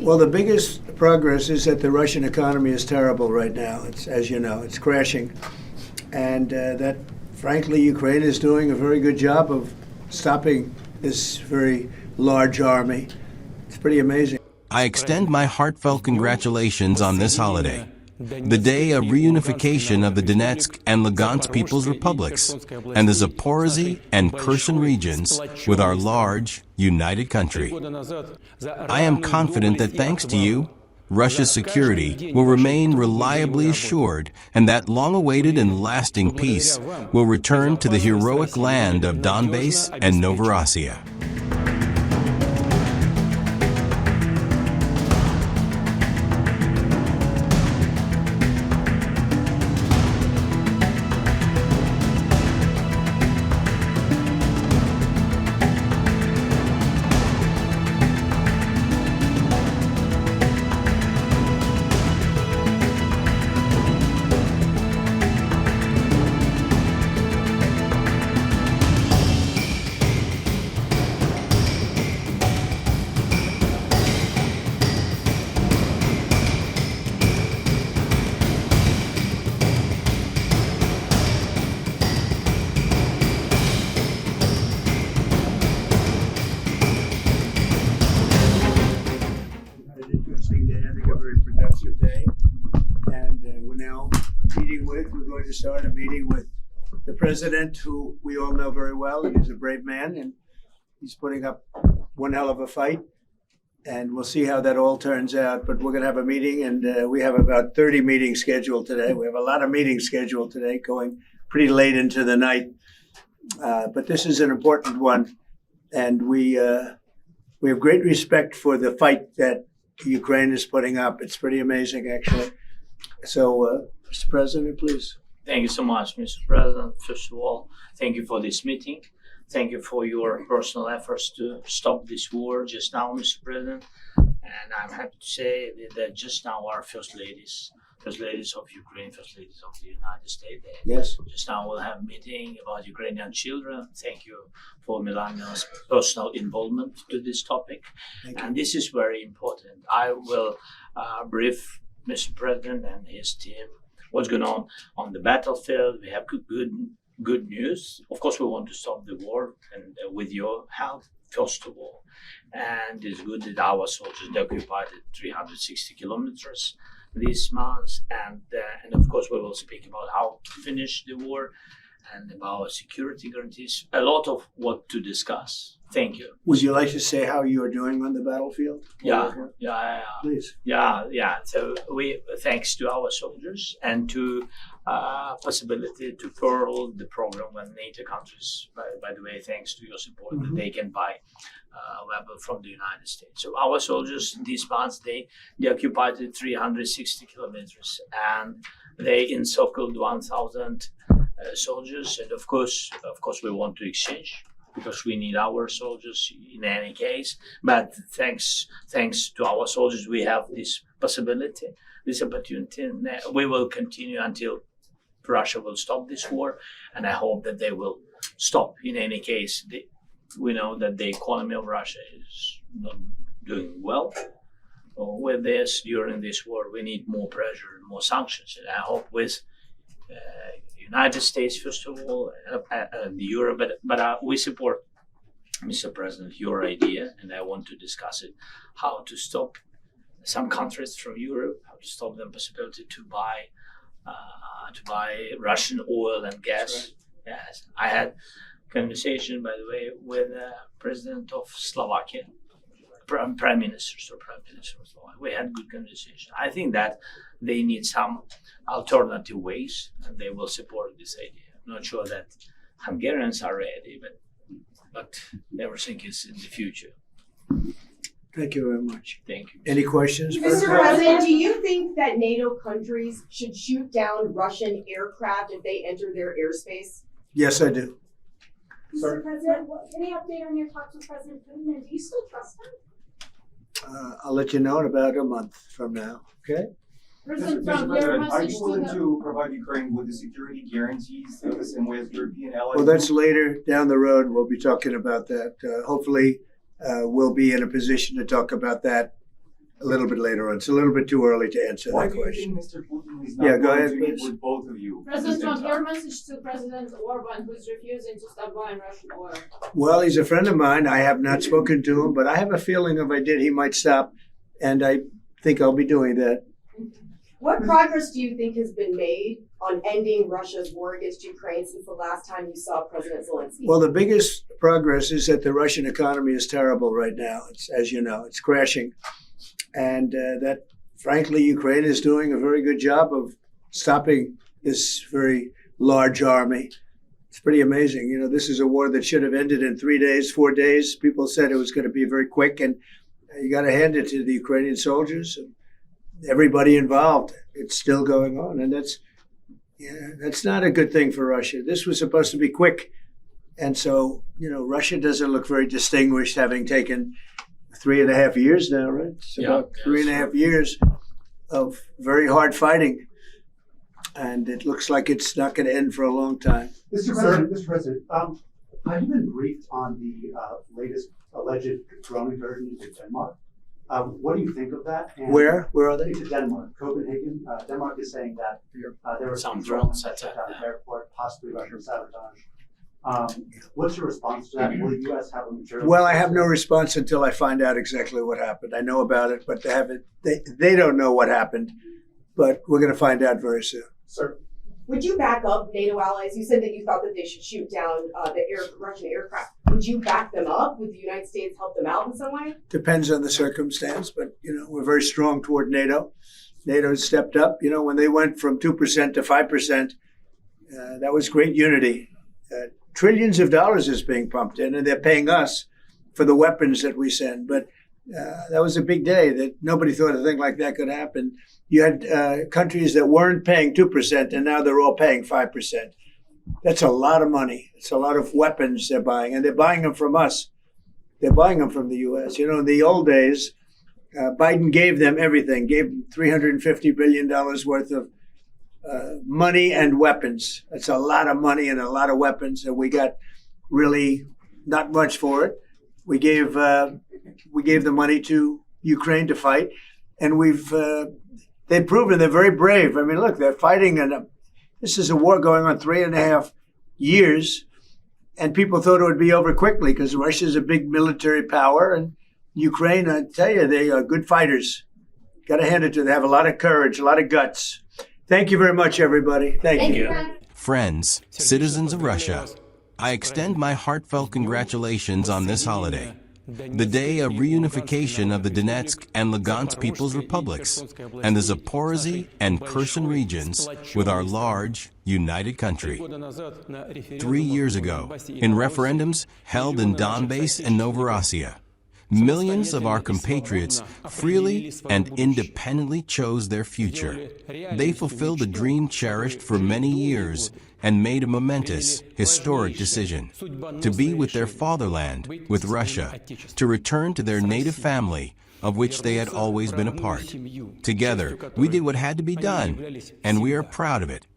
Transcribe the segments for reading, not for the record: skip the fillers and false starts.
Well, the biggest progress is that the Russian economy is terrible right now. It's, as you know, it's crashing. And that, frankly, Ukraine is doing a very good job of stopping this very large army. It's pretty amazing. I extend my heartfelt congratulations on this holiday, the day of reunification of the Donetsk and Lugansk People's Republics and the Zaporozhye and Kherson regions with our large, united country. I am confident that thanks to you, Russia's security will remain reliably assured and that long-awaited and lasting peace will return to the heroic land of Donbass and Novorossiya. We're going to start a meeting with the president, who we all know very well, and he's a brave man, and he's putting up one hell of a fight, and we'll see how that all turns out. But we're going to have a meeting, and we have about 30 meetings scheduled today. We have a lot of meetings scheduled today, going pretty late into the night. But this is an important one, and we have great respect for the fight that Ukraine is putting up. It's pretty amazing, actually. So, Mr. President, please. Thank you so much, Mr. President. First of all, thank you for this meeting. Thank you for your personal efforts to stop this war just now, Mr. President. And I'm happy to say that just now our first ladies of Ukraine, first ladies of the United States, yes, just now we'll have a meeting about Ukrainian children. Thank you for Melania's personal involvement to this topic. And this is very important. I will brief Mr. President and his team what's going on the battlefield. We have good news. Of course, we want to stop the war, and with your help, first of all. And it's good that our soldiers occupied 360 kilometers this month. And of course, we will speak about how to finish the war and about security guarantees. A lot of what to discuss. Thank you. Would you like to say how you are doing on the battlefield? Yeah. Please. Yeah. So thanks to our soldiers and to possibility to further the program when NATO countries, by the way, thanks to your support, that they can buy weapons from the United States. So our soldiers this month, they occupied 360 kilometers and they encircled 1,000 soldiers. And of course, we want to exchange, because we need our soldiers in any case. But thanks to our soldiers, we have this possibility, this opportunity. And we will continue until Russia will stop this war. And I hope that they will stop in any case. We know that the economy of Russia is not doing well with this. During this war, we need more pressure and more sanctions. And I hope with United States, first of all, and Europe, but we support, Mr. President, your idea, and I want to discuss it, how to stop some countries from Europe, how to stop them possibility to buy Russian oil and gas. Right. Yes, I had conversation, by the way, with President of Slovakia, Prime Minister of Slovakia. We had good conversation. I think that they need some alternative ways, and they will support this idea. I'm not sure that Hungarians are ready, but everything is in the future. Thank you very much. Thank you. Any questions? Mr. President, do you think that NATO countries should shoot down Russian aircraft if they enter their airspace? Yes, I do. Mr. President, any update on your talks with President Putin, and do you still trust him? I'll let you know in about a month from now, okay? President Mr. Trump, your President, are message you to willing the... to provide Ukraine with the security guarantees the same way as European allies? Well, that's later down the road. We'll be talking about that. Hopefully, we'll be in a position to talk about that a little bit later on. It's a little bit too early to answer Why that do you question. think Mr. Putin is not Yeah, go going ahead, to meet please. with both of you? at the President same Trump, time? your message to President Orban, who is refusing to stop buying Russian oil. Well, he's a friend of mine. I have not spoken to him, but I have a feeling if I did, he might stop, and I think I'll be doing that. What progress do you think has been made on ending Russia's war against Ukraine since the last time you saw President Zelensky? Well, the biggest progress is that the Russian economy is terrible right now. It's, as you know, it's crashing. And that, frankly, Ukraine is doing a very good job of stopping this very large army. It's pretty amazing. You know, this is a war that should have ended in 3 days, 4 days. People said it was going to be very quick, and you got to hand it to the Ukrainian soldiers and everybody involved. It's still going on, and that's not a good thing for Russia. This was supposed to be quick, and so, you know, Russia doesn't look very distinguished, having taken 3.5 years now, right? It's about 3.5 years of very hard fighting, and it looks like it's not going to end for a long time. Mr. President, have you been briefed on the latest alleged drone incursion into Denmark? What do you think of that? And Where are they? Into Denmark, Copenhagen. Denmark is saying that there were Some some drones drones at at the airport, possibly Russian sabotage. What's your response to that? Will the U.S. have a material? Well, I have no response until I find out exactly what happened. I know about it, but they haven't. They don't know what happened, but we're going to find out very soon. Sir, Would you back up NATO allies? You said that you thought that they should shoot down the Russian aircraft. Would you back them up? Would the United States help them out in some way? Depends on the circumstance, but, you know, we're very strong toward NATO. NATO has stepped up. You know, when they went from 2% to 5%, that was great unity. Trillions of dollars is being pumped in, and they're paying us for the weapons that we send. But that was a big day that nobody thought a thing like that could happen. You had countries that weren't paying 2%, and now they're all paying 5%. That's a lot of money. It's a lot of weapons they're buying, and they're buying them from us. They're buying them from the U.S. You know, in the old days, Biden gave them everything, gave them $350 billion worth of money and weapons. That's a lot of money and a lot of weapons, and we got really not much for it. We gave the money to Ukraine to fight, and they've proven they're very brave. I mean, look, they're fighting, and this is a war going on 3.5 years, and people thought it would be over quickly because Russia's a big military power, and Ukraine, I tell you, they are good fighters. Got to hand it to them. They have a lot of courage, a lot of guts. Thank you very much, everybody. Thank you. Friends, citizens of Russia, I extend my heartfelt congratulations on this holiday, the day of reunification of the Donetsk and Lugansk People's Republics and the Zaporozhye and Kherson regions with our large, united country. 3 years ago, in referendums held in Donbass and Novorossiya, millions of our compatriots freely and independently chose their future. They fulfilled a dream cherished for many years and made a momentous, historic decision to be with their fatherland, with Russia, to return to their native family, of which they had always been a part. Together, we did what had to be done, and we are proud of it.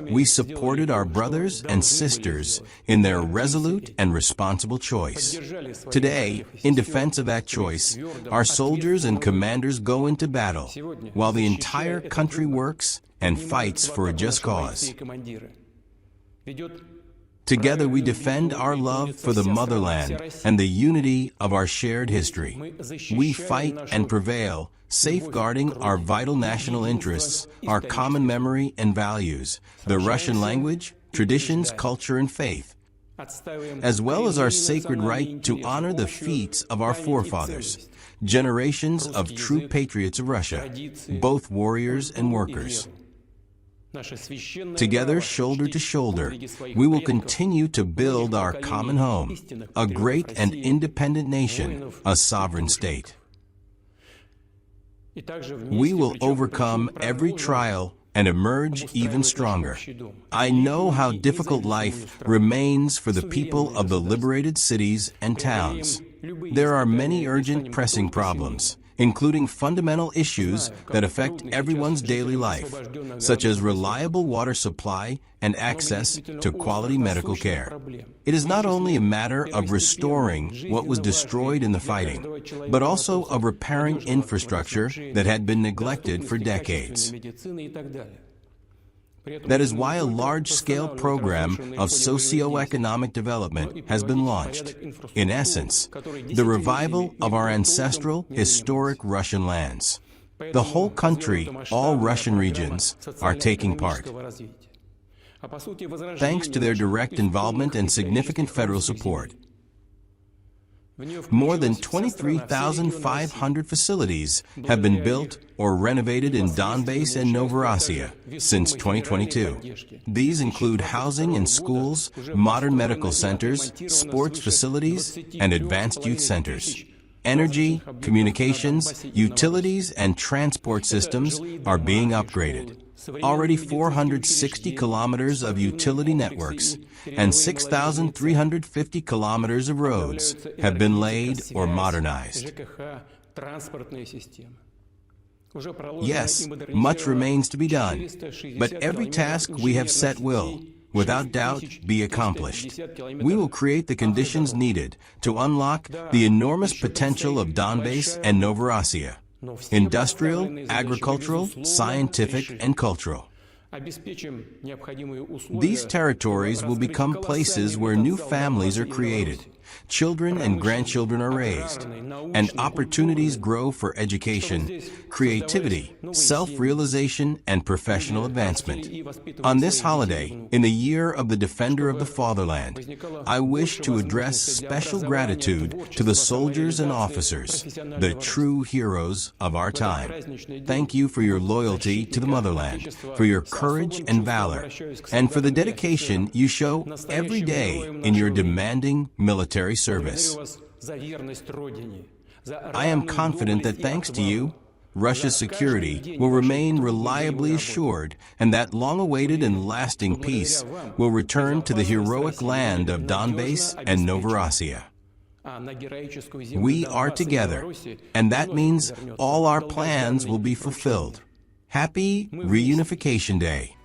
We supported our brothers and sisters in their resolute and responsible choice. Today, in defense of that choice, our soldiers and commanders go into battle, while the entire country works and fights for a just cause. Together we defend our love for the motherland and the unity of our shared history. We fight and prevail, safeguarding our vital national interests, our common memory and values, the Russian language, traditions, culture, and faith, as well as our sacred right to honor the feats of our forefathers, generations of true patriots of Russia, both warriors and workers. Together, shoulder to shoulder, we will continue to build our common home, a great and independent nation, a sovereign state. We will overcome every trial and emerge even stronger. I know how difficult life remains for the people of the liberated cities and towns. There are many urgent, pressing problems, including fundamental issues that affect everyone's daily life, such as reliable water supply and access to quality medical care. It is not only a matter of restoring what was destroyed in the fighting, but also of repairing infrastructure that had been neglected for decades. That is why a large-scale program of socio-economic development has been launched. In essence, the revival of our ancestral, historic Russian lands. The whole country, all Russian regions, are taking part. Thanks to their direct involvement and significant federal support. More than 23,500 facilities have been built or renovated in Donbas and Novorossiya since 2022. These include housing and schools, modern medical centers, sports facilities, and advanced youth centers. Energy, communications, utilities, and transport systems are being upgraded. Already 460 kilometers of utility networks and 6,350 kilometers of roads have been laid or modernized. Yes, much remains to be done, but every task we have set will, without doubt, be accomplished. We will create the conditions needed to unlock the enormous potential of Donbas and Novorossiya. Industrial, agricultural, scientific, and cultural. These territories will become places where new families are created, children and grandchildren are raised, and opportunities grow for education, creativity, self-realization, and professional advancement. On this holiday, in the year of the Defender of the Fatherland, I wish to address special gratitude to the soldiers and officers, the true heroes of our time. Thank you for your loyalty to the motherland, for your courage and valor, and for the dedication you show every day in your demanding military service. I am confident that thanks to you, Russia's security will remain reliably assured and that long-awaited and lasting peace will return to the heroic land of Donbas and Novorossiya. We are together, and that means all our plans will be fulfilled. Happy Reunification Day.